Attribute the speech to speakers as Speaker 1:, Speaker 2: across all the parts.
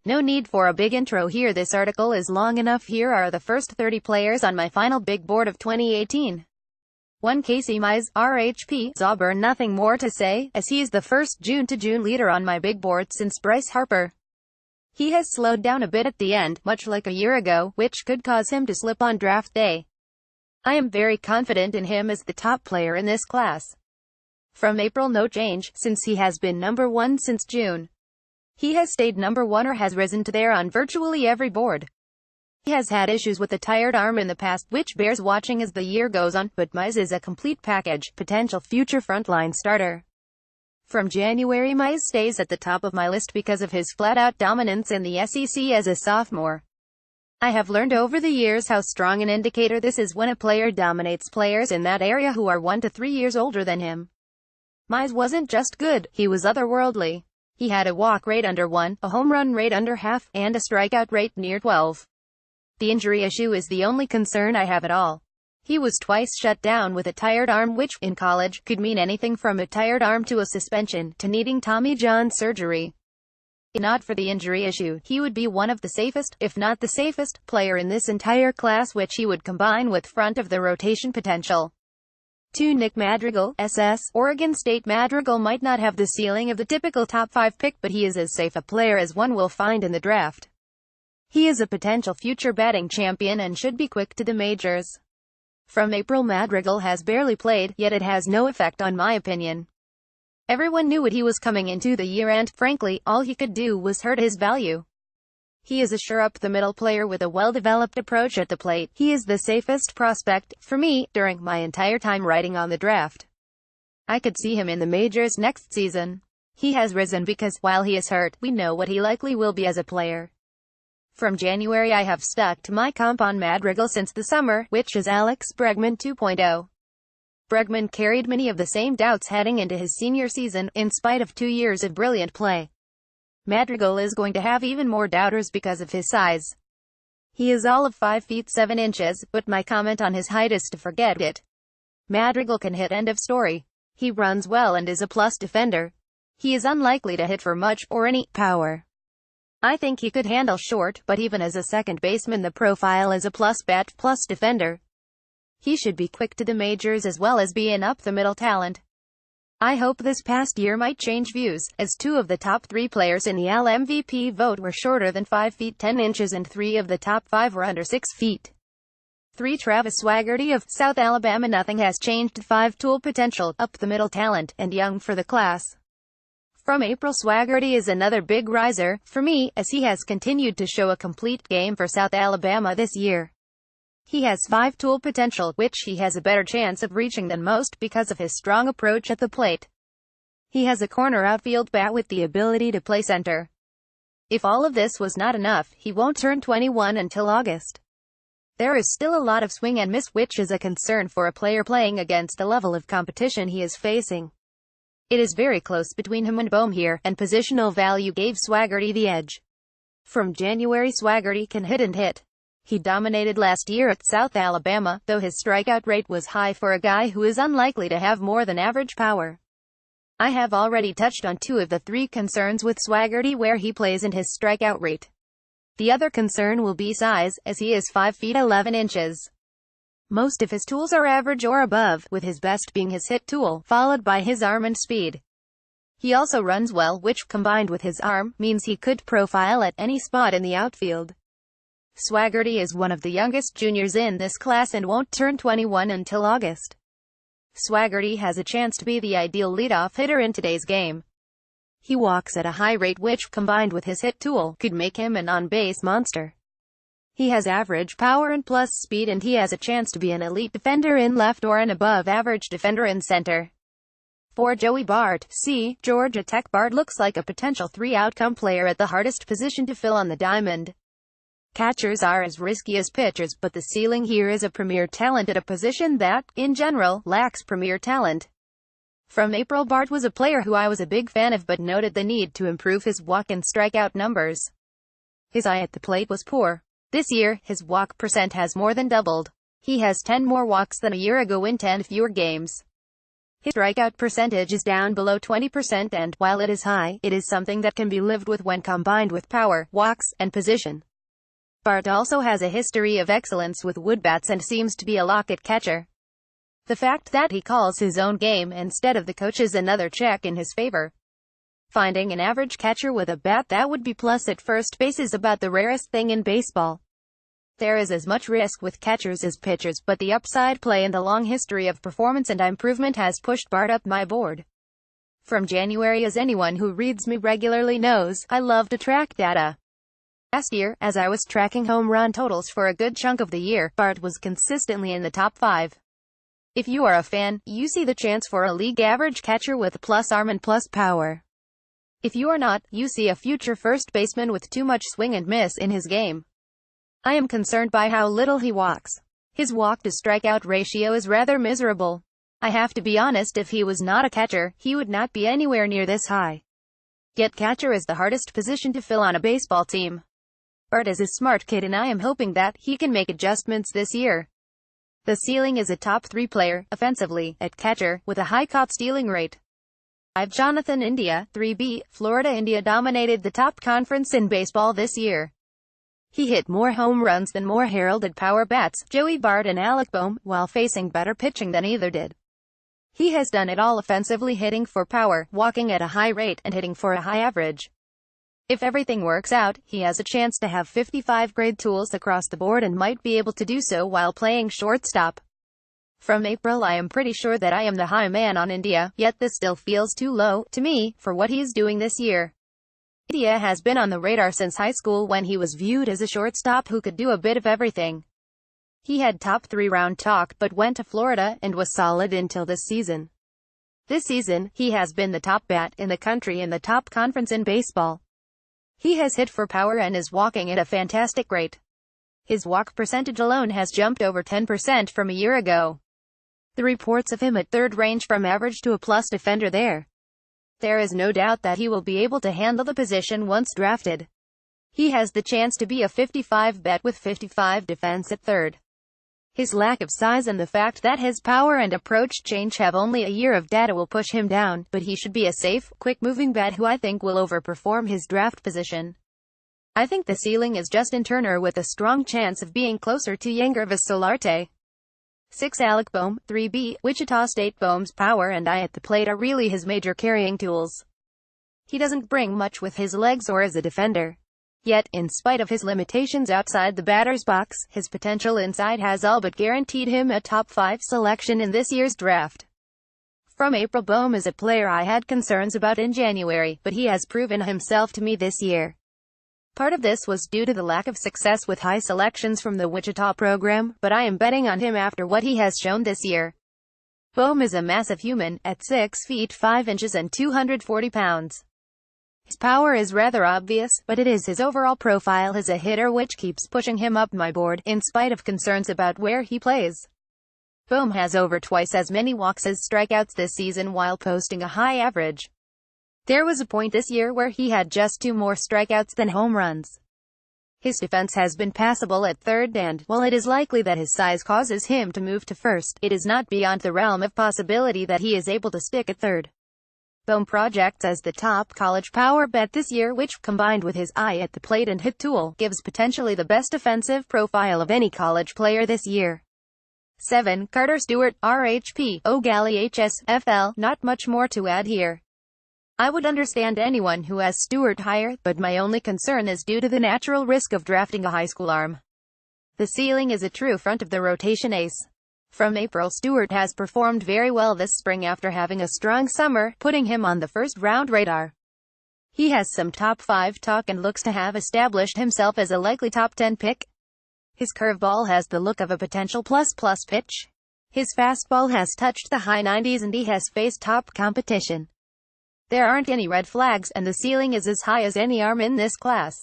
Speaker 1: No need for a big intro here, this article is long enough. Here are the first 30 players on my final big board of 2018. 1. Casey Mize, RHP, Auburn. Nothing more to say, as he is the first June to June leader on my big board since Bryce Harper. He has slowed down a bit at the end, much like a year ago, which could cause him to slip on draft day. I am very confident in him as the top player in this class. From April, no change, since he has been number 1 since June. He has stayed number 1 or has risen to there on virtually every board. He has had issues with a tired arm in the past, which bears watching as the year goes on, but Mize is a complete package, potential future frontline starter. From January, Mize stays at the top of my list because of his flat-out dominance in the SEC as a sophomore. I have learned over the years how strong an indicator this is when a player dominates players in that area who are 1 to 3 years older than him. Mize wasn't just good, he was otherworldly. He had a walk rate under 1, a home run rate under half, and a strikeout rate near 12. The injury issue is the only concern I have at all. He was twice shut down with a tired arm, which, in college, could mean anything from a tired arm to a suspension, to needing Tommy John surgery. If not for the injury issue, he would be one of the safest, if not the safest, player in this entire class, which he would combine with front of the rotation potential. 2. Nick Madrigal, SS, Oregon State. Madrigal might not have the ceiling of the typical top 5 pick, but he is as safe a player as one will find in the draft. He is a potential future batting champion and should be quick to the majors. From April, Madrigal has barely played, yet it has no effect on my opinion. Everyone knew what he was coming into the year, and, frankly, all he could do was hurt his value. He is a sure up-the-middle player with a well-developed approach at the plate. He is the safest prospect, for me, during my entire time writing on the draft. I could see him in the majors next season. He has risen because, while he is hurt, we know what he likely will be as a player. From January, I have stuck to my comp on Madrigal since the summer, which is Alex Bregman 2.0. Bregman carried many of the same doubts heading into his senior season, in spite of 2 years of brilliant play. Madrigal is going to have even more doubters because of his size. He is all of 5 feet 7 inches, but my comment on his height is to forget it. Madrigal can hit, end of story. He runs well and is a plus defender. He is unlikely to hit for much, or any, power. I think he could handle short, but even as a second baseman the profile is a plus bat, plus defender. He should be quick to the majors as well as be an up-the-middle talent. I hope this past year might change views, as 2 of the top 3 players in the AL MVP vote were shorter than 5 feet 10 inches and 3 of the top 5 were under 6 feet. 3. Travis Swaggerty of South Alabama. Nothing has changed. 5. Tool potential, up-the-middle talent, and young for the class. From April, Swaggerty is another big riser, for me, as he has continued to show a complete game for South Alabama this year. He has 5 tool potential, which he has a better chance of reaching than most because of his strong approach at the plate. He has a corner outfield bat with the ability to play center. If all of this was not enough, he won't turn 21 until August. There is still a lot of swing and miss, which is a concern for a player playing against the level of competition he is facing. It is very close between him and Bohm here, and positional value gave Swaggerty the edge. From January, Swaggerty can hit and hit. He dominated last year at South Alabama, though his strikeout rate was high for a guy who is unlikely to have more than average power. I have already touched on 2 of the 3 concerns with Swaggerty, where he plays and his strikeout rate. The other concern will be size, as he is 5 feet 11 inches. Most of his tools are average or above, with his best being his hit tool, followed by his arm and speed. He also runs well, which, combined with his arm, means he could profile at any spot in the outfield. Swaggerty is one of the youngest juniors in this class and won't turn 21 until August. Swaggerty has a chance to be the ideal leadoff hitter in today's game. He walks at a high rate, which, combined with his hit tool, could make him an on-base monster. He has average power and plus speed, and he has a chance to be an elite defender in left or an above-average defender in center. 4. Joey Bart, C, Georgia Tech. Bart looks like a potential 3-outcome player at the hardest position to fill on the diamond. Catchers are as risky as pitchers, but the ceiling here is a premier talent at a position that, in general, lacks premier talent. From April, Bart was a player who I was a big fan of, but noted the need to improve his walk and strikeout numbers. His eye at the plate was poor. This year, his walk percent has more than doubled. He has 10 more walks than a year ago in 10 fewer games. His strikeout percentage is down below 20% and, while it is high, it is something that can be lived with when combined with power, walks, and position. Bart also has a history of excellence with wood bats and seems to be a lock at catcher. The fact that he calls his own game instead of the coach is another check in his favor. Finding an average catcher with a bat that would be plus at first base is about the rarest thing in baseball. There is as much risk with catchers as pitchers, but the upside play and the long history of performance and improvement has pushed Bart up my board. From January, as anyone who reads me regularly knows, I love to track data. Last year, as I was tracking home run totals for a good chunk of the year, Bart was consistently in the top 5. If you are a fan, you see the chance for a league average catcher with plus arm and plus power. If you are not, you see a future first baseman with too much swing and miss in his game. I am concerned by how little he walks. His walk-to-strikeout ratio is rather miserable. I have to be honest, if he was not a catcher, he would not be anywhere near this high. Yet catcher is the hardest position to fill on a baseball team. Bart is a smart kid and I am hoping that he can make adjustments this year. The ceiling is a top 3 player, offensively, at catcher, with a high caught stealing rate. 5. Jonathan India, 3B, Florida. India dominated the top conference in baseball this year. He hit more home runs than more heralded power bats, Joey Bart and Alec Bohm, while facing better pitching than either did. He has done it all offensively, hitting for power, walking at a high rate, and hitting for a high average. If everything works out, he has a chance to have 55 grade tools across the board and might be able to do so while playing shortstop. From April, I am pretty sure that I am the high man on India, yet this still feels too low, to me, for what he is doing this year. India has been on the radar since high school when he was viewed as a shortstop who could do a bit of everything. He had top 3 round talk, but went to Florida, and was solid until this season. This season, he has been the top bat in the country in the top conference in baseball. He has hit for power and is walking at a fantastic rate. His walk percentage alone has jumped over 10% from a year ago. The reports of him at third range from average to a plus defender there. There is no doubt that he will be able to handle the position once drafted. He has the chance to be a 55 bat with 55 defense at third. His lack of size and the fact that his power and approach change have only a year of data will push him down, but he should be a safe, quick-moving bat who I think will overperform his draft position. I think the ceiling is Justin Turner with a strong chance of being closer to Yangervis Solarte. 6. Alec Bohm, 3B, Wichita State. Bohm's power and eye at the plate are really his major carrying tools. He doesn't bring much with his legs or as a defender. Yet, in spite of his limitations outside the batter's box, his potential inside has all but guaranteed him a top 5 selection in this year's draft. From April, Bohm is a player I had concerns about in January, but he has proven himself to me this year. Part of this was due to the lack of success with high selections from the Wichita program, but I am betting on him after what he has shown this year. Bohm is a massive human, at 6 feet 5 inches and 240 pounds. His power is rather obvious, but it is his overall profile as a hitter which keeps pushing him up my board, in spite of concerns about where he plays. Bohm has over twice as many walks as strikeouts this season while posting a high average. There was a point this year where he had just 2 more strikeouts than home runs. His defense has been passable at third and, while it is likely that his size causes him to move to first, it is not beyond the realm of possibility that he is able to stick at third. Bohm projects as the top college power bet this year, which, combined with his eye at the plate and hit tool, gives potentially the best offensive profile of any college player this year. 7. Carter Stewart, RHP, O'Galley HSFL. Not much more to add here. I would understand anyone who has Stewart higher, but my only concern is due to the natural risk of drafting a high school arm. The ceiling is a true front of the rotation ace. From April, Stewart has performed very well this spring after having a strong summer, putting him on the first-round radar. He has some top 5 talk and looks to have established himself as a likely top 10 pick. His curveball has the look of a potential plus-plus pitch. His fastball has touched the high 90s and he has faced top competition. There aren't any red flags, and the ceiling is as high as any arm in this class.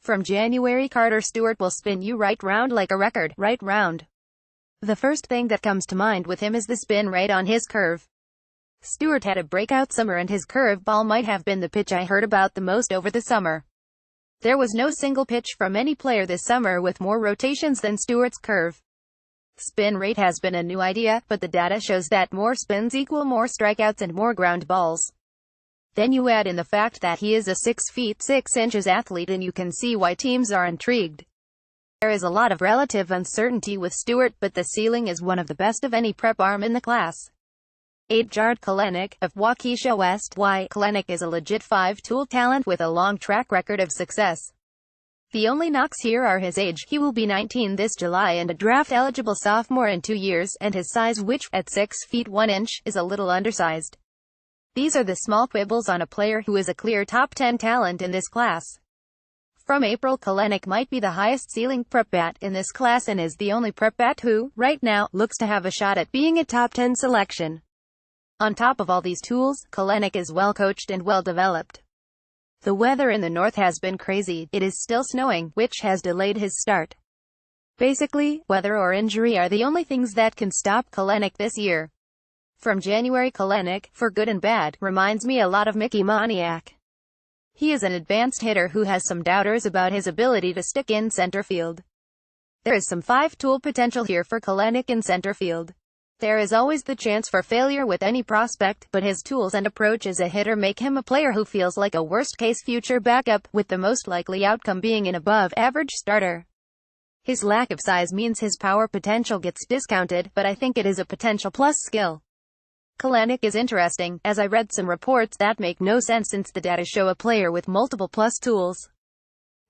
Speaker 1: From January, Carter Stewart will spin you right round like a record, right round. The first thing that comes to mind with him is the spin rate on his curve. Stewart had a breakout summer and his curve ball might have been the pitch I heard about the most over the summer. There was no single pitch from any player this summer with more rotations than Stewart's curve. Spin rate has been a new idea, but the data shows that more spins equal more strikeouts and more ground balls. Then you add in the fact that he is a 6 feet 6 inches athlete and you can see why teams are intrigued. There is a lot of relative uncertainty with Stewart, but the ceiling is one of the best of any prep arm in the class. 8. Jared Kelenic, of Waukesha West. Why? Kelenic is a legit 5-tool talent with a long track record of success. The only knocks here are his age. He will be 19 this July and a draft-eligible sophomore in 2 years, and his size, which, at 6 feet 1 inch, is a little undersized. These are the small quibbles on a player who is a clear top 10 talent in this class. From April, Kelenic might be the highest ceiling prep bat in this class and is the only prep bat who, right now, looks to have a shot at being a top 10 selection. On top of all these tools, Kelenic is well coached and well developed. The weather in the north has been crazy. It is still snowing, which has delayed his start. Basically, weather or injury are the only things that can stop Kelenic this year. From January, Kelenic, for good and bad, reminds me a lot of Mickey Moniak. He is an advanced hitter who has some doubters about his ability to stick in center field. There is some 5-tool potential here for Kelenic in center field. There is always the chance for failure with any prospect, but his tools and approach as a hitter make him a player who feels like a worst-case future backup, with the most likely outcome being an above-average starter. His lack of size means his power potential gets discounted, but I think it is a potential plus skill. Kelenic is interesting, as I read some reports that make no sense since the data show a player with multiple plus tools.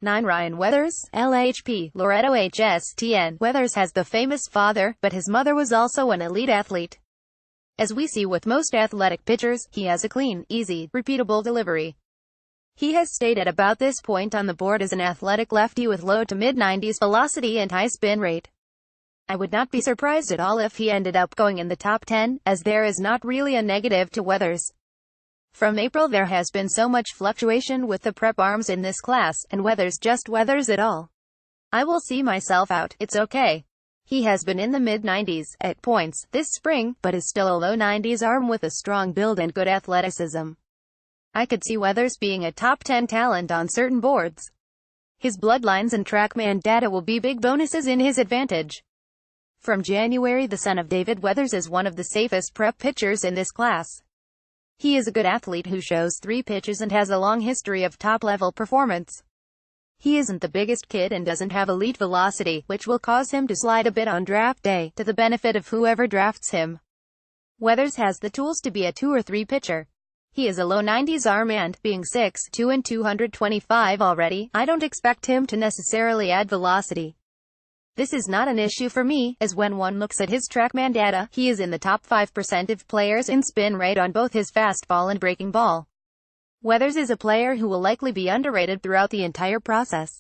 Speaker 1: 9. Ryan Weathers, LHP, Loretto HSTN. Weathers has the famous father, but his mother was also an elite athlete. As we see with most athletic pitchers, he has a clean, easy, repeatable delivery. He has stayed at about this point on the board as an athletic lefty with low to mid-90s velocity and high spin rate. I would not be surprised at all if he ended up going in the top 10, as there is not really a negative to Weathers. From April there has been so much fluctuation with the prep arms in this class, and Weathers just weathers it all. I will see myself out, it's okay. He has been in the mid-90s, at points, this spring, but is still a low 90s arm with a strong build and good athleticism. I could see Weathers being a top 10 talent on certain boards. His bloodlines and TrackMan data will be big bonuses in his advantage. From January, the son of David Weathers is one of the safest prep pitchers in this class. He is a good athlete who shows 3 pitches and has a long history of top-level performance. He isn't the biggest kid and doesn't have elite velocity, which will cause him to slide a bit on draft day, to the benefit of whoever drafts him. Weathers has the tools to be a 2 or 3 pitcher. He is a low 90s arm and, being 6'2" and 225 already, I don't expect him to necessarily add velocity. This is not an issue for me, as when one looks at his TrackMan data, he is in the top 5% of players in spin rate on both his fastball and breaking ball. Weathers is a player who will likely be underrated throughout the entire process.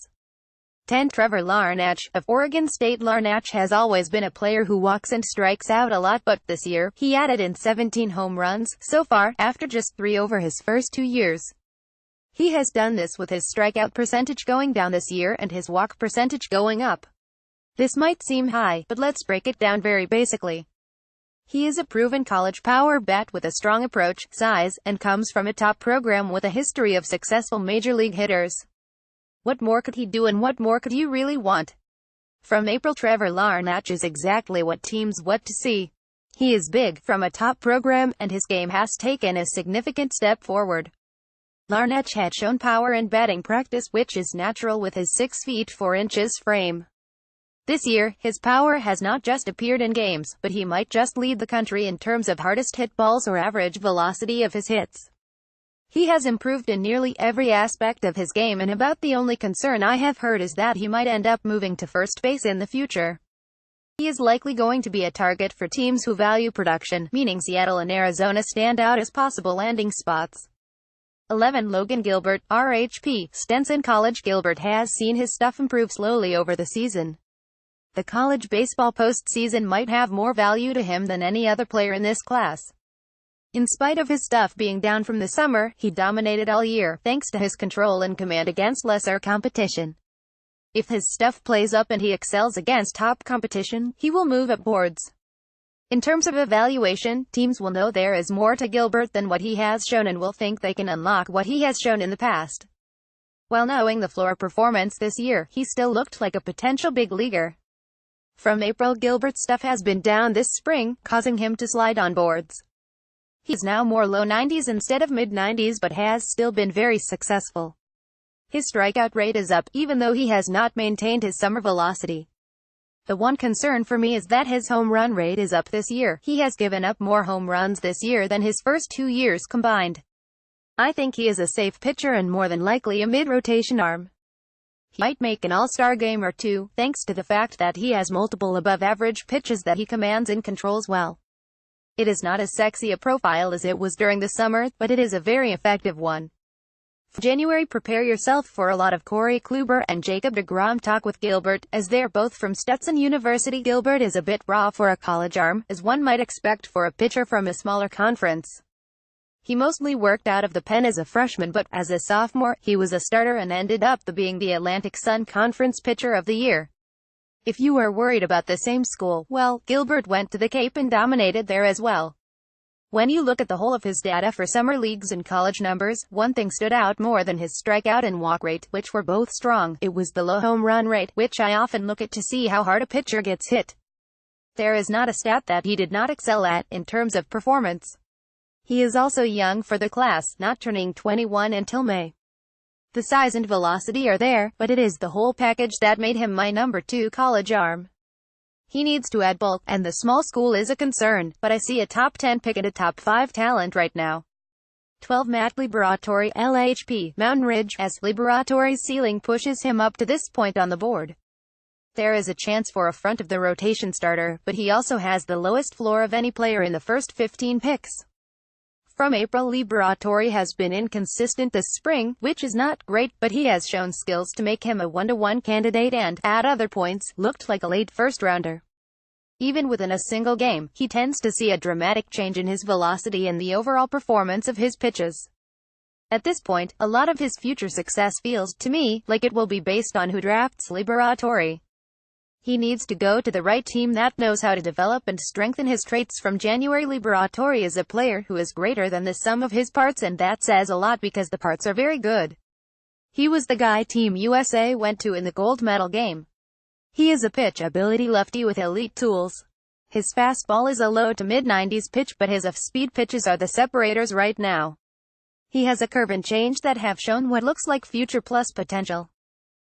Speaker 1: 10. Trevor Larnach, of Oregon State. Larnach has always been a player who walks and strikes out a lot, but this year, he added in 17 home runs, so far, after just 3 over his first 2 years. He has done this with his strikeout percentage going down this year and his walk percentage going up. This might seem high, but let's break it down very basically. He is a proven college power bat with a strong approach, size, and comes from a top program with a history of successful major league hitters. What more could he do and what more could you really want? From April, Trevor Larnach is exactly what teams want to see. He is big, from a top program, and his game has taken a significant step forward. Larnach had shown power in batting practice, which is natural with his 6 feet 4 inches frame. This year, his power has not just appeared in games, but he might just lead the country in terms of hardest hit balls or average velocity of his hits. He has improved in nearly every aspect of his game, and about the only concern I have heard is that he might end up moving to first base in the future. He is likely going to be a target for teams who value production, meaning Seattle and Arizona stand out as possible landing spots. 11. Logan Gilbert, RHP, Stenson College. Gilbert has seen his stuff improve slowly over the season. The college baseball postseason might have more value to him than any other player in this class. In spite of his stuff being down from the summer, he dominated all year, thanks to his control and command against lesser competition. If his stuff plays up and he excels against top competition, he will move up boards. In terms of evaluation, teams will know there is more to Gilbert than what he has shown and will think they can unlock what he has shown in the past. While knowing the floor performance this year, he still looked like a potential big leaguer. From April, Gilbert's stuff has been down this spring, causing him to slide on boards. He's now more low 90s instead of mid 90s, but has still been very successful. His strikeout rate is up, even though he has not maintained his summer velocity. The one concern for me is that his home run rate is up this year. He has given up more home runs this year than his first 2 years combined. I think he is a safe pitcher and more than likely a mid-rotation arm. He might make an all-star game or two, thanks to the fact that he has multiple above-average pitches that he commands and controls well. It is not as sexy a profile as it was during the summer, but it is a very effective one. For January, prepare yourself for a lot of Corey Kluber and Jacob deGrom talk with Gilbert, as they're both from Stetson University. Gilbert is a bit raw for a college arm, as one might expect for a pitcher from a smaller conference. He mostly worked out of the pen as a freshman, but as a sophomore, he was a starter and ended up being the Atlantic Sun Conference Pitcher of the Year. If you are worried about the same school, well, Gilbert went to the Cape and dominated there as well. When you look at the whole of his data for summer leagues and college numbers, one thing stood out more than his strikeout and walk rate, which were both strong. It was the low home run rate, which I often look at to see how hard a pitcher gets hit. There is not a stat that he did not excel at, in terms of performance. He is also young for the class, not turning 21 until May. The size and velocity are there, but it is the whole package that made him my number 2 college arm. He needs to add bulk, and the small school is a concern, but I see a top 10 pick and a top 5 talent right now. 12 Matt Liberatore, LHP, Mountain Ridge, as Liberatore's ceiling pushes him up to this point on the board. There is a chance for a front-of-the-rotation starter, but he also has the lowest floor of any player in the first 15 picks. From April, Liberatore has been inconsistent this spring, which is not great, but he has shown skills to make him a 1-to-1 candidate and, at other points, looked like a late first-rounder. Even within a single game, he tends to see a dramatic change in his velocity and the overall performance of his pitches. At this point, a lot of his future success feels, to me, like it will be based on who drafts Liberatore. He needs to go to the right team that knows how to develop and strengthen his traits. From January, Liberatore is a player who is greater than the sum of his parts, and that says a lot because the parts are very good. He was the guy Team USA went to in the gold medal game. He is a pitch-ability lefty with elite tools. His fastball is a low to mid-90s pitch, but his off-speed pitches are the separators right now. He has a curve and change that have shown what looks like future plus potential.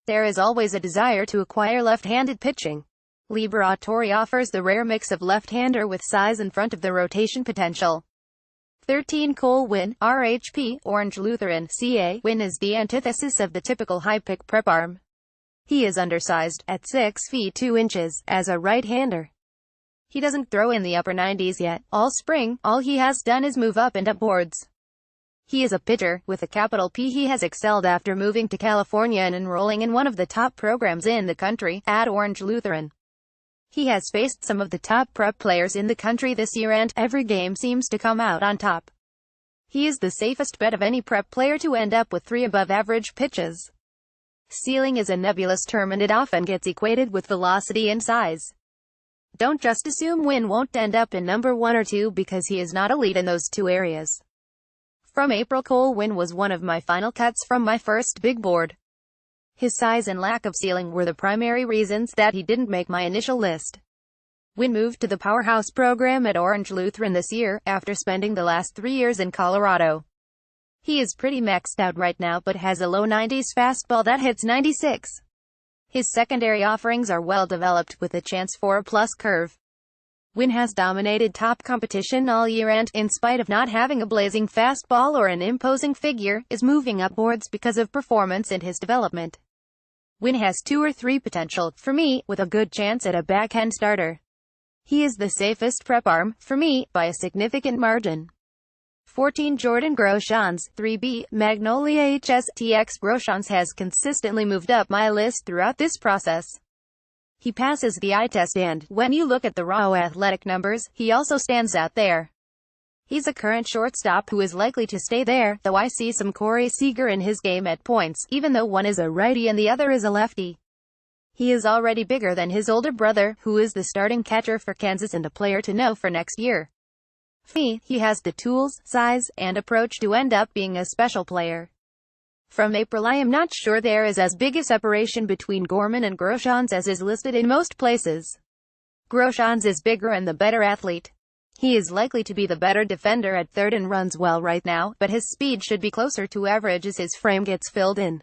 Speaker 1: There is always a desire to acquire left-handed pitching. Liberatore offers the rare mix of left-hander with size and front-of-the-rotation potential. 13 Cole Winn, RHP, Orange Lutheran, CA. Winn is the antithesis of the typical high-pick prep arm. He is undersized, at 6 feet 2 inches, as a right-hander. He doesn't throw in the upper 90s yet. All spring, all he has done is move up and up boards. He is a pitcher, with a capital P. He has excelled after moving to California and enrolling in one of the top programs in the country, at Orange Lutheran. He has faced some of the top prep players in the country this year and, every game seems to come out on top. He is the safest bet of any prep player to end up with 3 above-average pitches. Ceiling is a nebulous term and it often gets equated with velocity and size. Don't just assume Winn won't end up in number 1 or 2 because he is not elite in those 2 areas. From April, Cole Winn was one of my final cuts from my first big board. His size and lack of ceiling were the primary reasons that he didn't make my initial list. Winn moved to the powerhouse program at Orange Lutheran this year, after spending the last 3 years in Colorado. He is pretty maxed out right now but has a low 90s fastball that hits 96. His secondary offerings are well developed, with a chance for a plus curve. Winn has dominated top competition all year and, in spite of not having a blazing fastball or an imposing figure, is moving up boards because of performance and his development. Winn has 2 or 3 potential, for me, with a good chance at a backhand starter. He is the safest prep arm, for me, by a significant margin. 14 Jordan Groshans, 3B, Magnolia HSTX. Groshans has consistently moved up my list throughout this process. He passes the eye test and, when you look at the raw athletic numbers, he also stands out there. He's a current shortstop who is likely to stay there, though I see some Corey Seager in his game at points, even though one is a righty and the other is a lefty. He is already bigger than his older brother, who is the starting catcher for Kansas and a player to know for next year. For me, he has the tools, size, and approach to end up being a special player. From April, I am not sure there is as big a separation between Gorman and Groshans as is listed in most places. Groshans is bigger and the better athlete. He is likely to be the better defender at third and runs well right now, but his speed should be closer to average as his frame gets filled in.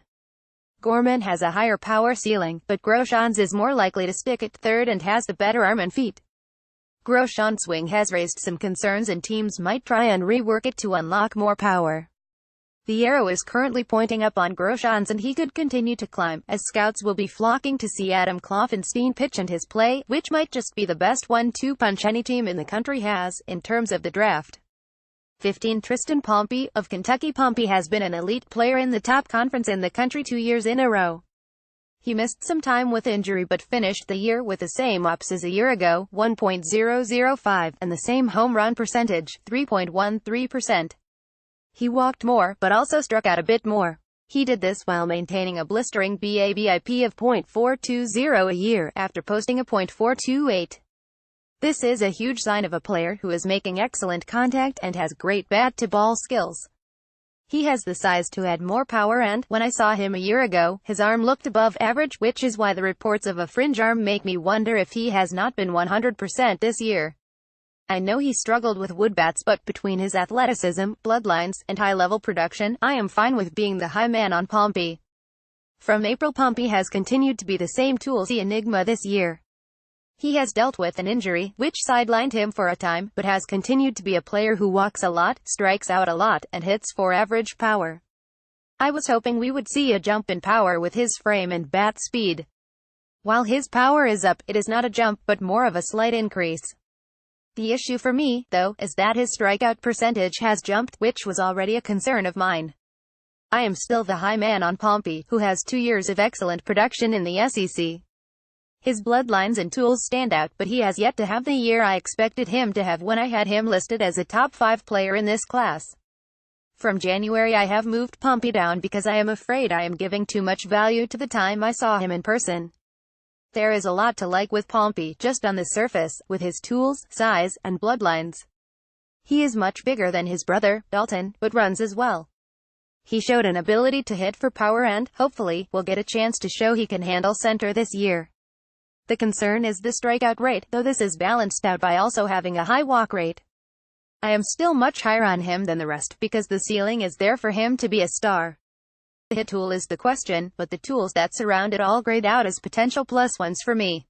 Speaker 1: Gorman has a higher power ceiling, but Groshans is more likely to stick at third and has the better arm and feet. Groshans' swing has raised some concerns and teams might try and rework it to unlock more power. The arrow is currently pointing up on Groshans and he could continue to climb, as scouts will be flocking to see Adam Kloffenstein pitch and his play, which might just be the best 1-2 punch any team in the country has, in terms of the draft. 15. Tristan Pompey, of Kentucky. Pompey has been an elite player in the top conference in the country 2 years in a row. He missed some time with injury but finished the year with the same OPS as a year ago, 1.005, and the same home run percentage, 3.13%. He walked more, but also struck out a bit more. He did this while maintaining a blistering BABIP of .420 a year, after posting a .428. This is a huge sign of a player who is making excellent contact and has great bat-to-ball skills. He has the size to add more power and, when I saw him a year ago, his arm looked above average, which is why the reports of a fringe arm make me wonder if he has not been 100% this year. I know he struggled with wood bats, but between his athleticism, bloodlines, and high-level production, I am fine with being the high man on Pompey. From April, Pompey has continued to be the same toolsy enigma this year. He has dealt with an injury, which sidelined him for a time, but has continued to be a player who walks a lot, strikes out a lot, and hits for average power. I was hoping we would see a jump in power with his frame and bat speed. While his power is up, it is not a jump, but more of a slight increase. The issue for me, though, is that his strikeout percentage has jumped, which was already a concern of mine. I am still the high man on Pompey, who has 2 years of excellent production in the SEC. His bloodlines and tools stand out, but he has yet to have the year I expected him to have when I had him listed as a top 5 player in this class. From January I have moved Pompey down because I am afraid I am giving too much value to the time I saw him in person. There is a lot to like with Pompey, just on the surface, with his tools, size, and bloodlines. He is much bigger than his brother, Dalton, but runs as well. He showed an ability to hit for power and, hopefully, will get a chance to show he can handle center this year. The concern is the strikeout rate, though this is balanced out by also having a high walk rate. I am still much higher on him than the rest, because the ceiling is there for him to be a star. The hit tool is the question, but the tools that surround it all grade out as potential plus ones for me.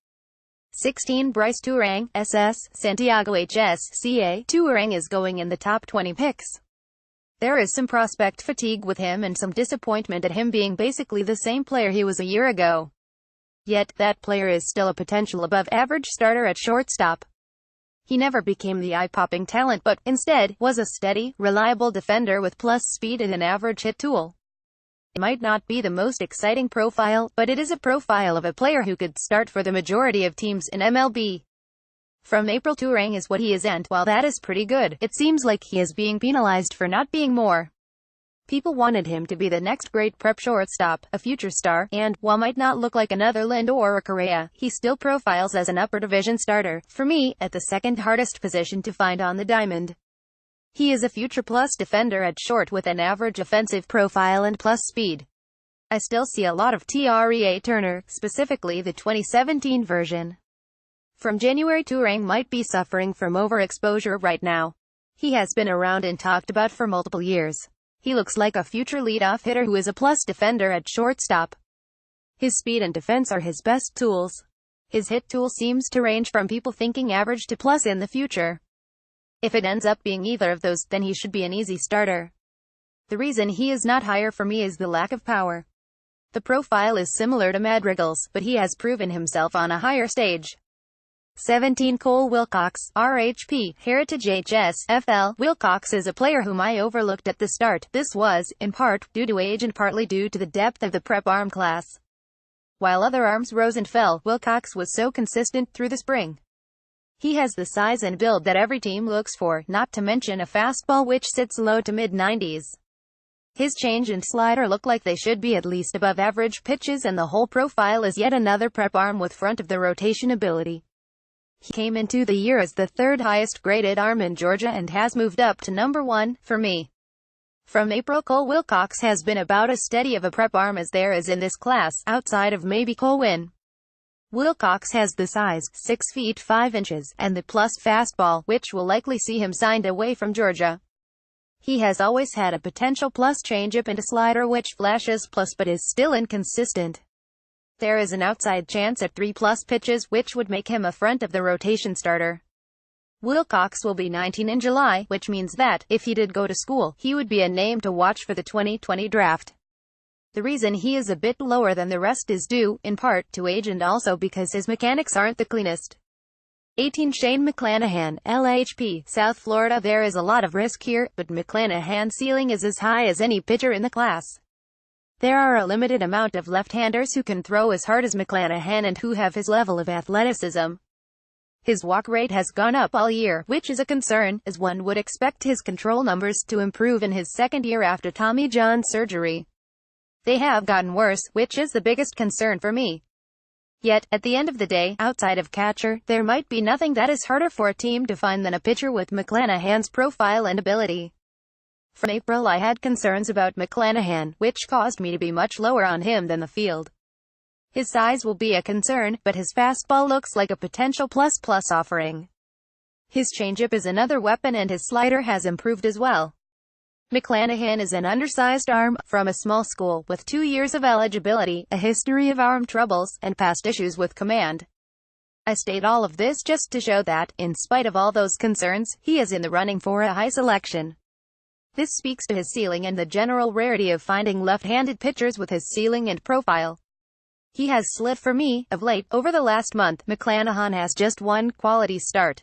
Speaker 1: 16. Bryce Turang, SS, Santiago HSCA. Turang is going in the top 20 picks. There is some prospect fatigue with him and some disappointment at him being basically the same player he was a year ago. Yet, that player is still a potential above-average starter at shortstop. He never became the eye-popping talent but, instead, was a steady, reliable defender with plus speed and an average hit tool. It might not be the most exciting profile, but it is a profile of a player who could start for the majority of teams in MLB. From April, Turang is what he is, and, while that is pretty good, it seems like he is being penalized for not being more. People wanted him to be the next great prep shortstop, a future star, and, while might not look like another Lind or a Correa, he still profiles as an upper division starter, for me, at the second hardest position to find on the diamond. He is a future plus defender at short with an average offensive profile and plus speed. I still see a lot of Trea Turner, specifically the 2017 version. From January, Turang might be suffering from overexposure right now. He has been around and talked about for multiple years. He looks like a future leadoff hitter who is a plus defender at shortstop. His speed and defense are his best tools. His hit tool seems to range from people thinking average to plus in the future. If it ends up being either of those, then he should be an easy starter. The reason he is not higher for me is the lack of power. The profile is similar to Madrigal's, but he has proven himself on a higher stage. 17. Cole Wilcox, RHP, Heritage HSFL. Wilcox is a player whom I overlooked at the start. This was, in part, due to age and partly due to the depth of the prep arm class. While other arms rose and fell, Wilcox was so consistent through the spring. He has the size and build that every team looks for, not to mention a fastball which sits low to mid-90s. His change and slider look like they should be at least above average pitches, and the whole profile is yet another prep arm with front of the rotation ability. He came into the year as the third highest graded arm in Georgia and has moved up to number 1, for me. From April, Cole Wilcox has been about as steady of a prep arm as there is in this class, outside of maybe Cole Winn. Wilcox has the size, 6 feet 5 inches, and the plus fastball, which will likely see him signed away from Georgia. He has always had a potential plus changeup and a slider which flashes plus but is still inconsistent. There is an outside chance at 3+ pitches which would make him a front of the rotation starter. Wilcox will be 19 in July, which means that, if he did go to school, he would be a name to watch for the 2020 draft. The reason he is a bit lower than the rest is due, in part, to age and also because his mechanics aren't the cleanest. 18 Shane McClanahan, LHP, South Florida. There is a lot of risk here, but McClanahan's ceiling is as high as any pitcher in the class. There are a limited amount of left-handers who can throw as hard as McClanahan and who have his level of athleticism. His walk rate has gone up all year, which is a concern, as one would expect his control numbers to improve in his second year after Tommy John surgery. They have gotten worse, which is the biggest concern for me. Yet, at the end of the day, outside of catcher, there might be nothing that is harder for a team to find than a pitcher with McClanahan's profile and ability. From April I had concerns about McClanahan, which caused me to be much lower on him than the field. His size will be a concern, but his fastball looks like a potential plus offering. His changeup is another weapon and his slider has improved as well. McClanahan is an undersized arm, from a small school, with 2 years of eligibility, a history of arm troubles, and past issues with command. I state all of this just to show that, in spite of all those concerns, he is in the running for a high selection. This speaks to his ceiling and the general rarity of finding left-handed pitchers with his ceiling and profile. He has slid for me, of late. Over the last month, McClanahan has just one quality start.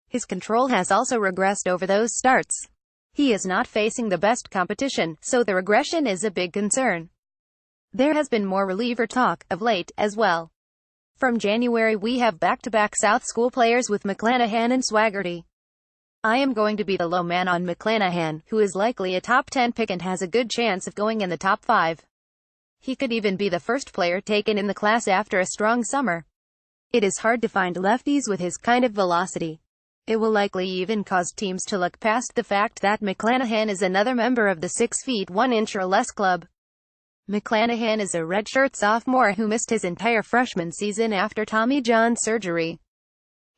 Speaker 1: His control has also regressed over those starts. He is not facing the best competition, so the regression is a big concern. There has been more reliever talk, of late, as well. From January we have back-to-back South School players with McClanahan and Swaggerty. I am going to be the low man on McClanahan, who is likely a top 10 pick and has a good chance of going in the top 5. He could even be the first player taken in the class after a strong summer. It is hard to find lefties with his kind of velocity. It will likely even cause teams to look past the fact that McClanahan is another member of the 6 feet 1 inch or less club. McClanahan is a redshirt sophomore who missed his entire freshman season after Tommy John surgery.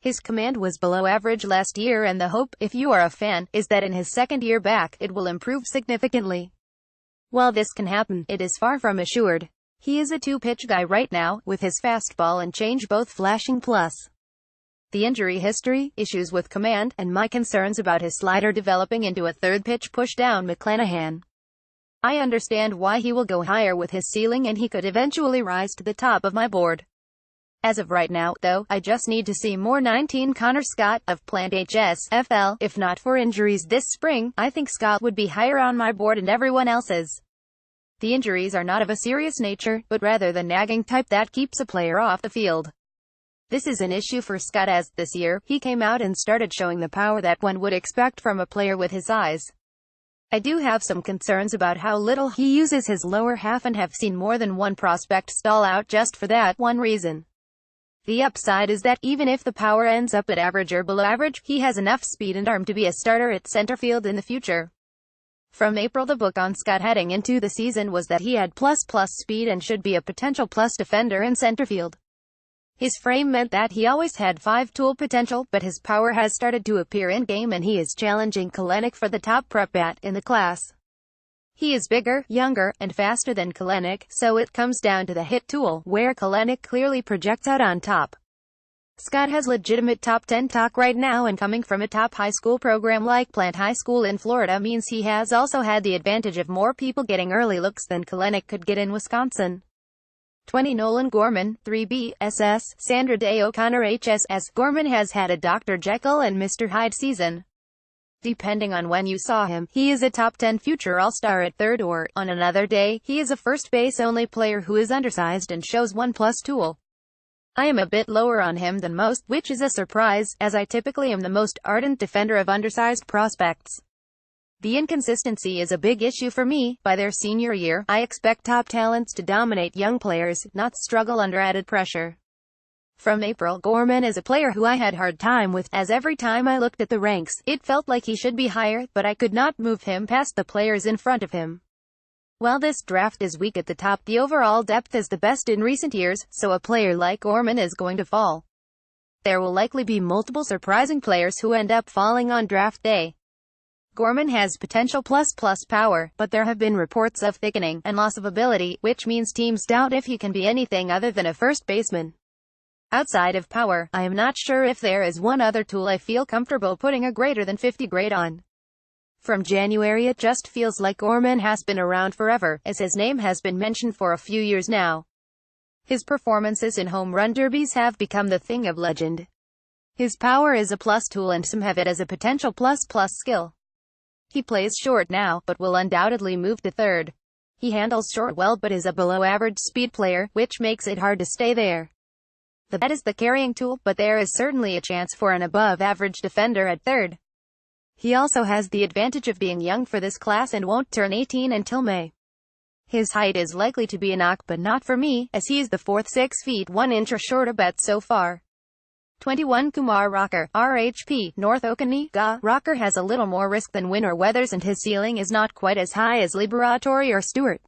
Speaker 1: His command was below average last year and the hope, if you are a fan, is that in his second year back, it will improve significantly. While this can happen, it is far from assured. He is a two-pitch guy right now, with his fastball and change both flashing plus. The injury history, issues with command, and my concerns about his slider developing into a third pitch push down McClanahan. I understand why he will go higher with his ceiling and he could eventually rise to the top of my board. As of right now, though, I just need to see more 19 Connor Scott, of Plant HSFL. If not for injuries this spring, I think Scott would be higher on my board and everyone else's. The injuries are not of a serious nature, but rather the nagging type that keeps a player off the field. This is an issue for Scott as, this year, he came out and started showing the power that one would expect from a player with his size. I do have some concerns about how little he uses his lower half and have seen more than one prospect stall out just for that one reason. The upside is that, even if the power ends up at average or below average, he has enough speed and arm to be a starter at center field in the future. From April the book on Scott heading into the season was that he had plus speed and should be a potential plus defender in center field. His frame meant that he always had 5-tool potential, but his power has started to appear in-game and he is challenging Kelenic for the top prep bat in the class. He is bigger, younger, and faster than Kelenic, so it comes down to the hit tool, where Kelenic clearly projects out on top. Scott has legitimate top 10 talk right now, and coming from a top high school program like Plant High School in Florida means he has also had the advantage of more people getting early looks than Kelenic could get in Wisconsin. 20 Nolan Gorman, 3B, SS, Sandra Day O'Connor HSS. Gorman has had a Dr. Jekyll and Mr. Hyde season. Depending on when you saw him, he is a top 10 future all-star at third, or, on another day, he is a first base-only player who is undersized and shows 1+ tool. I am a bit lower on him than most, which is a surprise, as I typically am the most ardent defender of undersized prospects. The inconsistency is a big issue for me. By their senior year, I expect top talents to dominate young players, not struggle under added pressure. From April, Gorman is a player who I had hard time with, as every time I looked at the ranks, it felt like he should be higher, but I could not move him past the players in front of him. While this draft is weak at the top, the overall depth is the best in recent years, so a player like Gorman is going to fall. There will likely be multiple surprising players who end up falling on draft day. Gorman has potential plus power, but there have been reports of thickening and loss of ability, which means teams doubt if he can be anything other than a first baseman. Outside of power, I am not sure if there is one other tool I feel comfortable putting a greater than 50 grade on. From January it just feels like Gorman has been around forever, as his name has been mentioned for a few years now. His performances in home run derbies have become the thing of legend. His power is a plus tool and some have it as a potential plus skill. He plays short now, but will undoubtedly move to third. He handles short well but is a below-average speed player, which makes it hard to stay there. The bat is the carrying tool, but there is certainly a chance for an above-average defender at third. He also has the advantage of being young for this class and won't turn 18 until May. His height is likely to be a knock, but not for me, as he is the fourth 6 feet 1 inch or shorter bet so far. 21 Kumar Rocker, RHP, North Okanagan. Rocker has a little more risk than Winter Weathers and his ceiling is not quite as high as Liberatore or Stewart.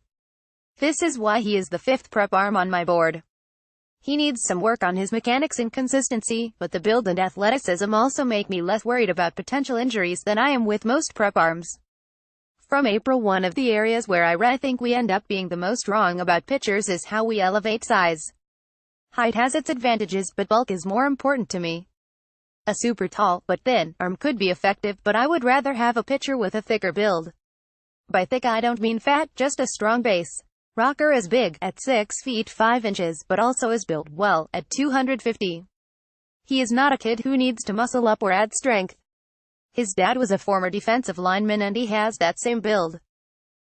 Speaker 1: This is why he is the 5th prep arm on my board. He needs some work on his mechanics and consistency, but the build and athleticism also make me less worried about potential injuries than I am with most prep arms. From April, one of the areas where I think we end up being the most wrong about pitchers is how we elevate size. Height has its advantages, but bulk is more important to me. A super tall, but thin, arm could be effective, but I would rather have a pitcher with a thicker build. By thick I don't mean fat, just a strong base. Rocker is big, at 6 feet 5 inches, but also is built well, at 250. He is not a kid who needs to muscle up or add strength. His dad was a former defensive lineman and he has that same build.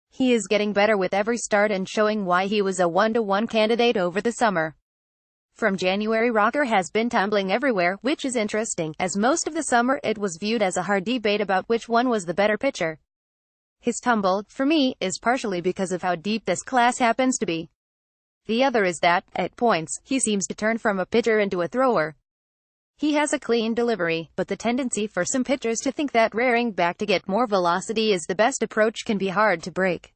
Speaker 1: He is getting better with every start and showing why he was a 1-to-1 candidate over the summer. From January, Rocker has been tumbling everywhere, which is interesting, as most of the summer it was viewed as a hard debate about which one was the better pitcher. His tumble, for me, is partially because of how deep this class happens to be. The other is that, at points, he seems to turn from a pitcher into a thrower. He has a clean delivery, but the tendency for some pitchers to think that rearing back to get more velocity is the best approach can be hard to break.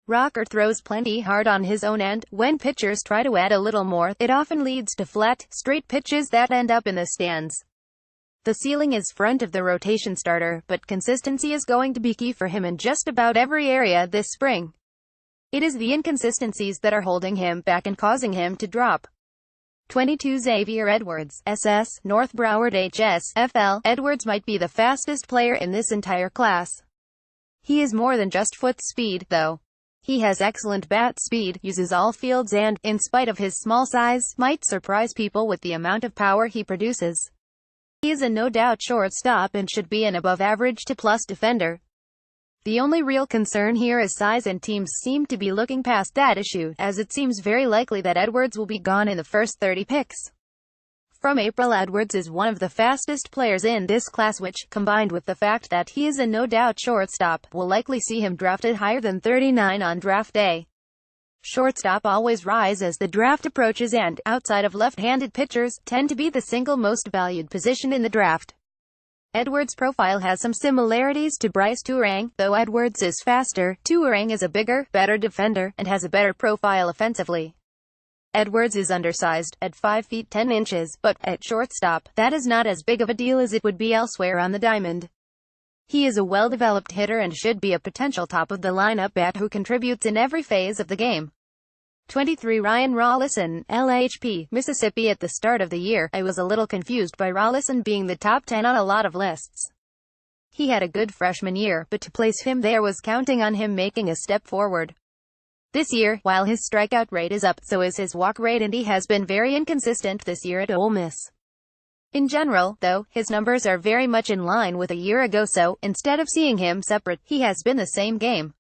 Speaker 1: Rocker throws plenty hard on his own end. When pitchers try to add a little more, it often leads to flat, straight pitches that end up in the stands. The ceiling is front of the rotation starter, but consistency is going to be key for him in just about every area this spring. It is the inconsistencies that are holding him back and causing him to drop. 22 Xavier Edwards, SS, North Broward HS, FL. Edwards might be the fastest player in this entire class. He is more than just foot speed, though. He has excellent bat speed, uses all fields and, in spite of his small size, might surprise people with the amount of power he produces. He is a no-doubt shortstop and should be an above-average to plus defender. The only real concern here is size, and teams seem to be looking past that issue, as it seems very likely that Edwards will be gone in the first 30 picks. From April, Edwards is one of the fastest players in this class, which, combined with the fact that he is a no-doubt shortstop, will likely see him drafted higher than 39 on draft day. Shortstop always rise as the draft approaches and, outside of left-handed pitchers, tend to be the single most valued position in the draft. Edwards' profile has some similarities to Bryce Turang, though Edwards is faster. Turang is a bigger, better defender, and has a better profile offensively. Edwards is undersized, at 5 feet 10 inches, but, at shortstop, that is not as big of a deal as it would be elsewhere on the diamond. He is a well-developed hitter and should be a potential top-of-the-lineup bat who contributes in every phase of the game. 23 Ryan Rollison, LHP, Mississippi. At the start of the year, I was a little confused by Rollison being the top 10 on a lot of lists. He had a good freshman year, but to place him there was counting on him making a step forward. This year, while his strikeout rate is up, so is his walk rate, and he has been very inconsistent this year at Ole Miss. In general, though, his numbers are very much in line with a year ago, so, instead of seeing him separate, he has been the same game.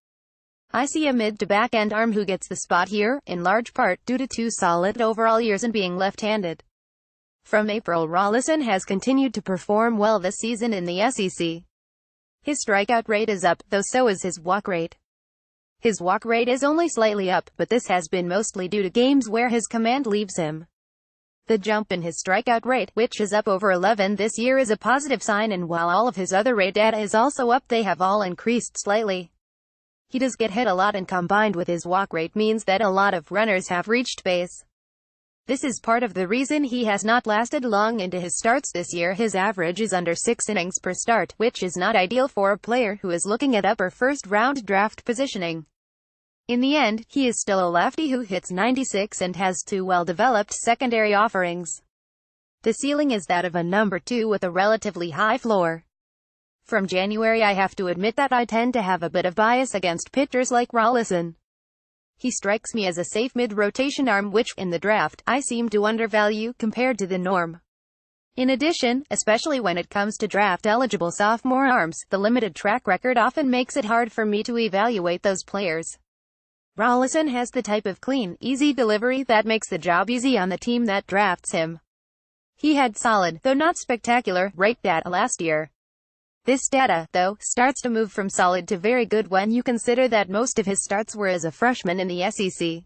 Speaker 1: I see a mid to back-end arm who gets the spot here, in large part, due to 2 solid overall years and being left-handed. From April, Rollison has continued to perform well this season in the SEC. His strikeout rate is up, though so is his walk rate. His walk rate is only slightly up, but this has been mostly due to games where his command leaves him. The jump in his strikeout rate, which is up over 11 this year, is a positive sign, and while all of his other rate data is also up, they have all increased slightly. He does get hit a lot, and combined with his walk rate means that a lot of runners have reached base. This is part of the reason he has not lasted long into his starts this year. His average is under 6 innings per start, which is not ideal for a player who is looking at upper first-round draft positioning. In the end, he is still a lefty who hits 96 and has 2 well-developed secondary offerings. The ceiling is that of a number 2 with a relatively high floor. From January, I have to admit that I tend to have a bit of bias against pitchers like Rollison. He strikes me as a safe mid-rotation arm which, in the draft, I seem to undervalue compared to the norm. In addition, especially when it comes to draft-eligible sophomore arms, the limited track record often makes it hard for me to evaluate those players. Rollison has the type of clean, easy delivery that makes the job easy on the team that drafts him. He had solid, though not spectacular, rate data last year. This data, though, starts to move from solid to very good when you consider that most of his starts were as a freshman in the SEC.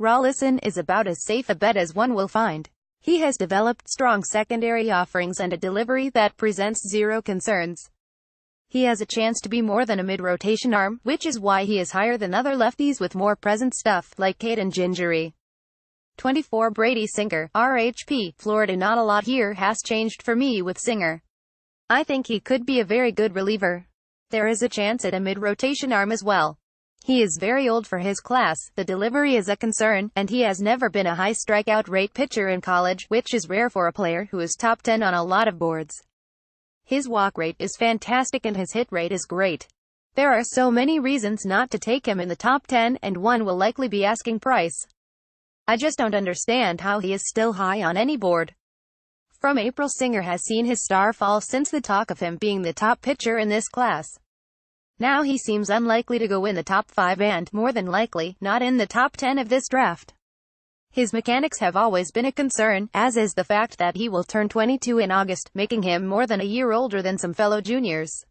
Speaker 1: Rollison is about as safe a bet as one will find. He has developed strong secondary offerings and a delivery that presents zero concerns. He has a chance to be more than a mid-rotation arm, which is why he is higher than other lefties with more present stuff, like Caden Gingery. 24 Brady Singer, RHP, Florida. Not a lot here has changed for me with Singer. I think he could be a very good reliever. There is a chance at a mid-rotation arm as well. He is very old for his class, the delivery is a concern, and he has never been a high strikeout rate pitcher in college, which is rare for a player who is top 10 on a lot of boards. His walk rate is fantastic and his hit rate is great. There are so many reasons not to take him in the top 10, and one will likely be asking price. I just don't understand how he is still high on any board. From April, Singer has seen his star fall since the talk of him being the top pitcher in this class. Now he seems unlikely to go in the top 5 and, more than likely, not in the top 10 of this draft. His mechanics have always been a concern, as is the fact that he will turn 22 in August, making him more than a year older than some fellow juniors.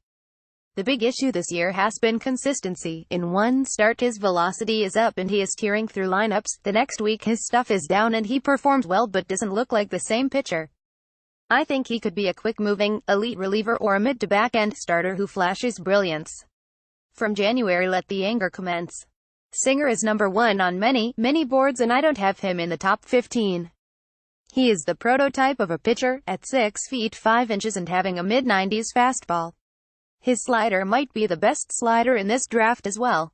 Speaker 1: The big issue this year has been consistency. In one start his velocity is up and he is tearing through lineups, the next week his stuff is down and he performed well but doesn't look like the same pitcher. I think he could be a quick-moving, elite reliever or a mid-to-back-end starter who flashes brilliance. From January, let the anger commence. Singer is number 1 on many boards and I don't have him in the top 15. He is the prototype of a pitcher, at 6 feet 5 inches and having a mid-90s fastball. His slider might be the best slider in this draft as well.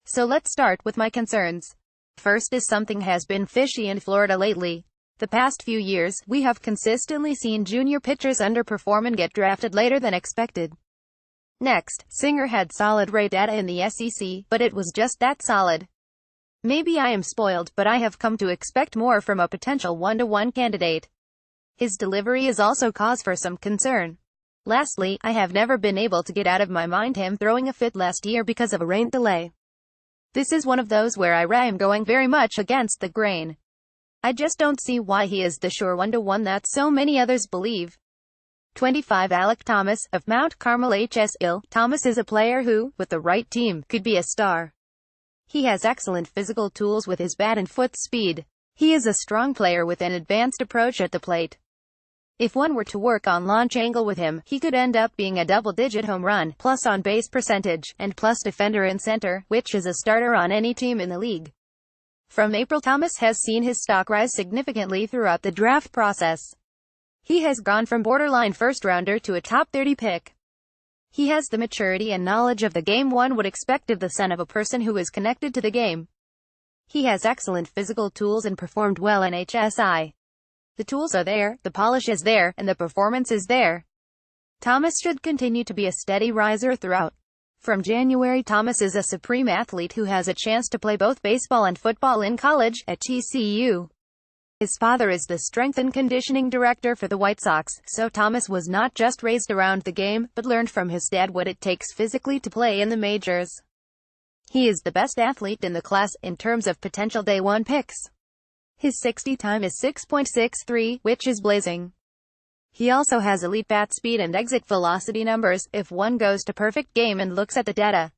Speaker 1: So let's start with my concerns. First is something has been fishy in Florida lately. The past few years, we have consistently seen junior pitchers underperform and get drafted later than expected. Next, Singer had solid rate data in the SEC, but it was just that solid. Maybe I am spoiled, but I have come to expect more from a potential 1-to-1 candidate. His delivery is also cause for some concern. Lastly, I have never been able to get out of my mind him throwing a fit last year because of a rain delay. This is one of those where I am going very much against the grain. I just don't see why he is the sure 1-to-1 that so many others believe. 25 Alec Thomas, of Mount Carmel HSL. Thomas is a player who, with the right team, could be a star. He has excellent physical tools with his bat and foot speed. He is a strong player with an advanced approach at the plate. If one were to work on launch angle with him, he could end up being a double-digit home run, plus on-base percentage, and plus defender in center, which is a starter on any team in the league. From April, Thomas has seen his stock rise significantly throughout the draft process. He has gone from borderline first-rounder to a top 30 pick. He has the maturity and knowledge of the game one would expect of the son of a person who is connected to the game. He has excellent physical tools and performed well in HSI. The tools are there, the polish is there, and the performance is there. Thomas should continue to be a steady riser throughout. From January, Thomas is a supreme athlete who has a chance to play both baseball and football in college, at TCU. His father is the strength and conditioning director for the White Sox, so Thomas was not just raised around the game, but learned from his dad what it takes physically to play in the majors. He is the best athlete in the class, in terms of potential day one picks. His 60 time is 6.63, which is blazing. He also has elite bat speed and exit velocity numbers, if one goes to perfect game and looks at the data.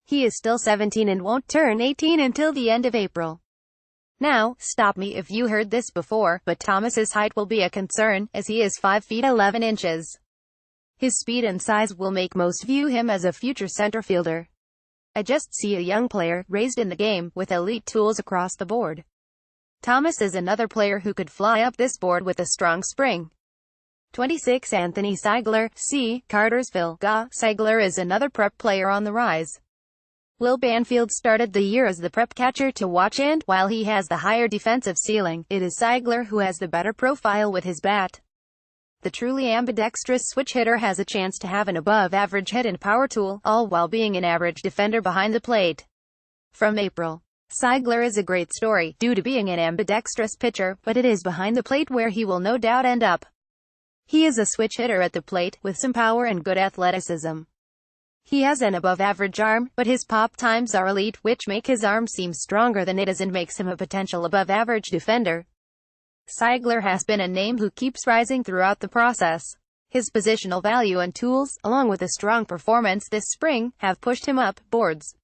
Speaker 1: He is still 17 and won't turn 18 until the end of April. Now, stop me if you heard this before, but Thomas's height will be a concern, as he is 5 feet 11 inches. His speed and size will make most view him as a future center fielder. I just see a young player, raised in the game, with elite tools across the board. Thomas is another player who could fly up this board with a strong spring. 26 Anthony Seigler, C. Cartersville, GA. Seigler is another prep player on the rise. Will Banfield started the year as the prep catcher to watch, and, while he has the higher defensive ceiling, it is Seigler who has the better profile with his bat. The truly ambidextrous switch hitter has a chance to have an above-average hit and power tool, all while being an average defender behind the plate. From April. Seigler is a great story, due to being an ambidextrous pitcher, but it is behind the plate where he will no doubt end up. He is a switch hitter at the plate, with some power and good athleticism. He has an above-average arm, but his pop times are elite, which make his arm seem stronger than it is and makes him a potential above-average defender. Seigler has been a name who keeps rising throughout the process. His positional value and tools, along with a strong performance this spring, have pushed him up boards.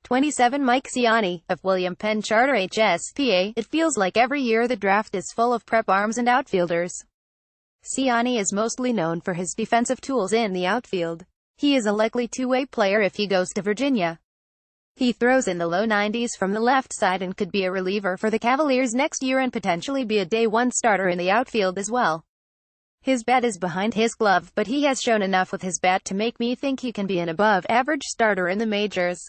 Speaker 1: 27 Mike Ciani, of William Penn Charter HSPA. It feels like every year the draft is full of prep arms and outfielders. Ciani is mostly known for his defensive tools in the outfield. He is a likely two-way player if he goes to Virginia. He throws in the low 90s from the left side and could be a reliever for the Cavaliers next year and potentially be a day-one starter in the outfield as well. His bat is behind his glove, but he has shown enough with his bat to make me think he can be an above-average starter in the majors.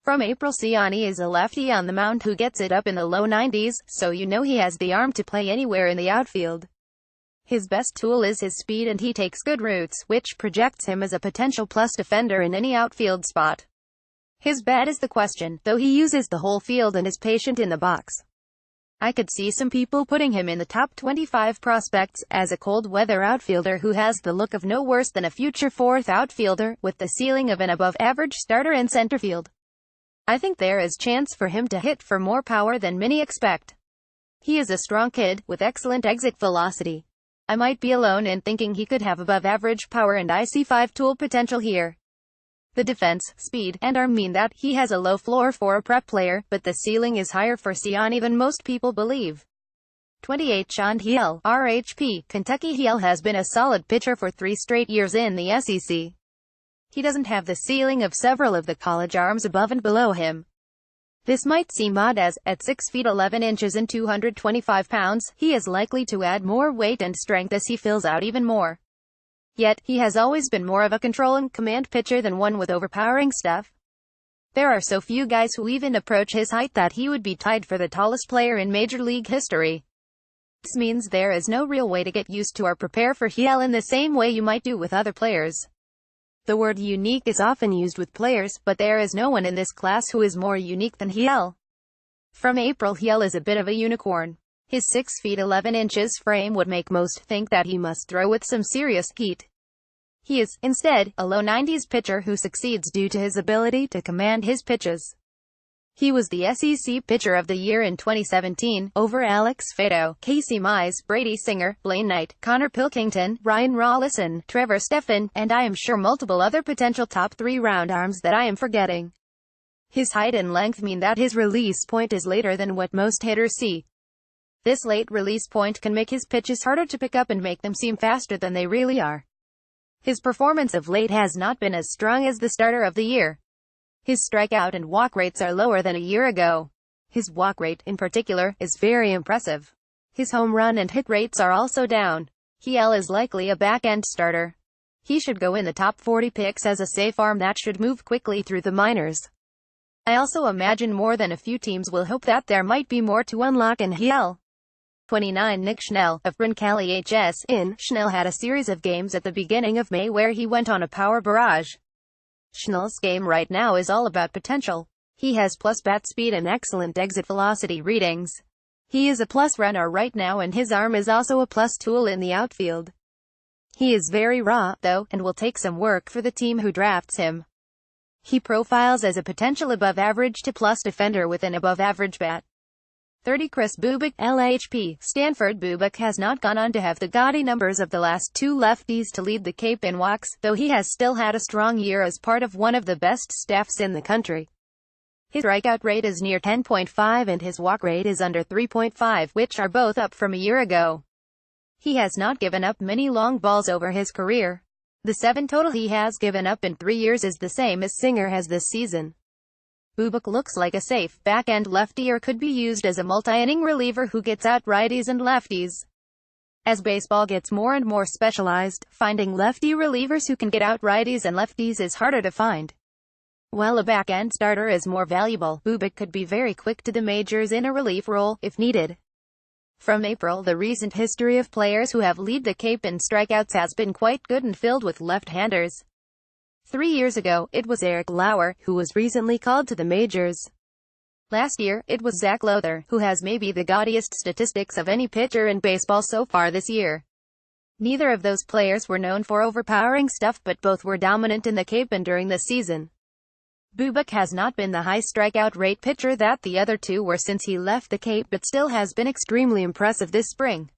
Speaker 1: From April. Ciani is a lefty on the mound who gets it up in the low 90s, so you know he has the arm to play anywhere in the outfield. His best tool is his speed, and he takes good routes, which projects him as a potential plus defender in any outfield spot. His bat is the question, though he uses the whole field and is patient in the box. I could see some people putting him in the top 25 prospects, as a cold-weather outfielder who has the look of no worse than a future fourth outfielder, with the ceiling of an above-average starter in center field. I think there is chance for him to hit for more power than many expect. He is a strong kid, with excellent exit velocity. I might be alone in thinking he could have above-average power, and I see 5-tool potential here. The defense, speed, and arm mean that he has a low floor for a prep player, but the ceiling is higher for Ciani than most people believe. 28 Sean Hiel, RHP, Kentucky. Hiel has been a solid pitcher for 3 straight years in the SEC. He doesn't have the ceiling of several of the college arms above and below him. This might seem odd as, at 6 feet 11 inches and 225 pounds, he is likely to add more weight and strength as he fills out even more. Yet, he has always been more of a control and command pitcher than one with overpowering stuff. There are so few guys who even approach his height that he would be tied for the tallest player in Major League history. This means there is no real way to get used to or prepare for Hiel in the same way you might do with other players. The word unique is often used with players, but there is no one in this class who is more unique than Hiel. From April. Hiel is a bit of a unicorn. His 6 feet 11 inches frame would make most think that he must throw with some serious heat. He is, instead, a low 90s pitcher who succeeds due to his ability to command his pitches. He was the SEC Pitcher of the Year in 2017, over Alex Faedo, Casey Mize, Brady Singer, Blaine Knight, Connor Pilkington, Ryan Rollison, Trevor Stephan, and I am sure multiple other potential top 3 round arms that I am forgetting. His height and length mean that his release point is later than what most hitters see. This late release point can make his pitches harder to pick up and make them seem faster than they really are. His performance of late has not been as strong as the starter of the year. His strikeout and walk rates are lower than a year ago. His walk rate, in particular, is very impressive. His home run and hit rates are also down. Hiel is likely a back-end starter. He should go in the top 40 picks as a safe arm that should move quickly through the minors. I also imagine more than a few teams will hope that there might be more to unlock in Hiel. 29 Nick Schnell, of Roncalli HS. Schnell had a series of games at the beginning of May where he went on a power barrage. Schnell's game right now is all about potential. He has plus bat speed and excellent exit velocity readings. He is a plus runner right now, and his arm is also a plus tool in the outfield. He is very raw, though, and will take some work for the team who drafts him. He profiles as a potential above-average to plus defender with an above-average bat. 30 Chris Bubak, LHP, Stanford. Bubak has not gone on to have the gaudy numbers of the last 2 lefties to lead the Cape in walks, though he has still had a strong year as part of one of the best staffs in the country. His strikeout rate is near 10.5 and his walk rate is under 3.5, which are both up from a year ago. He has not given up many long balls over his career. The 7 total he has given up in 3 years is the same as Singer has this season. Bubak looks like a safe back-end lefty or could be used as a multi-inning reliever who gets out righties and lefties. As baseball gets more and more specialized, finding lefty relievers who can get out righties and lefties is harder to find. While a back-end starter is more valuable, Bubak could be very quick to the majors in a relief role, if needed. From April, the recent history of players who have led the Cape in strikeouts has been quite good and filled with left-handers. 3 years ago, it was Eric Lauer, who was recently called to the majors. Last year, it was Zach Lowther, who has maybe the gaudiest statistics of any pitcher in baseball so far this year. Neither of those players were known for overpowering stuff, but both were dominant in the Cape and during the season. Bubak has not been the high strikeout rate pitcher that the other two were since he left the Cape, but still has been extremely impressive this spring.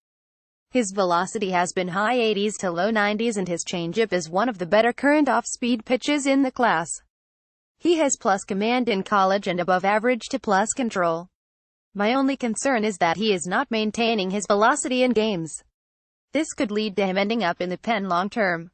Speaker 1: His velocity has been high 80s to low 90s and his changeup is one of the better current off-speed pitches in the class. He has plus command in college and above average to plus control. My only concern is that he is not maintaining his velocity in games. This could lead to him ending up in the pen long term.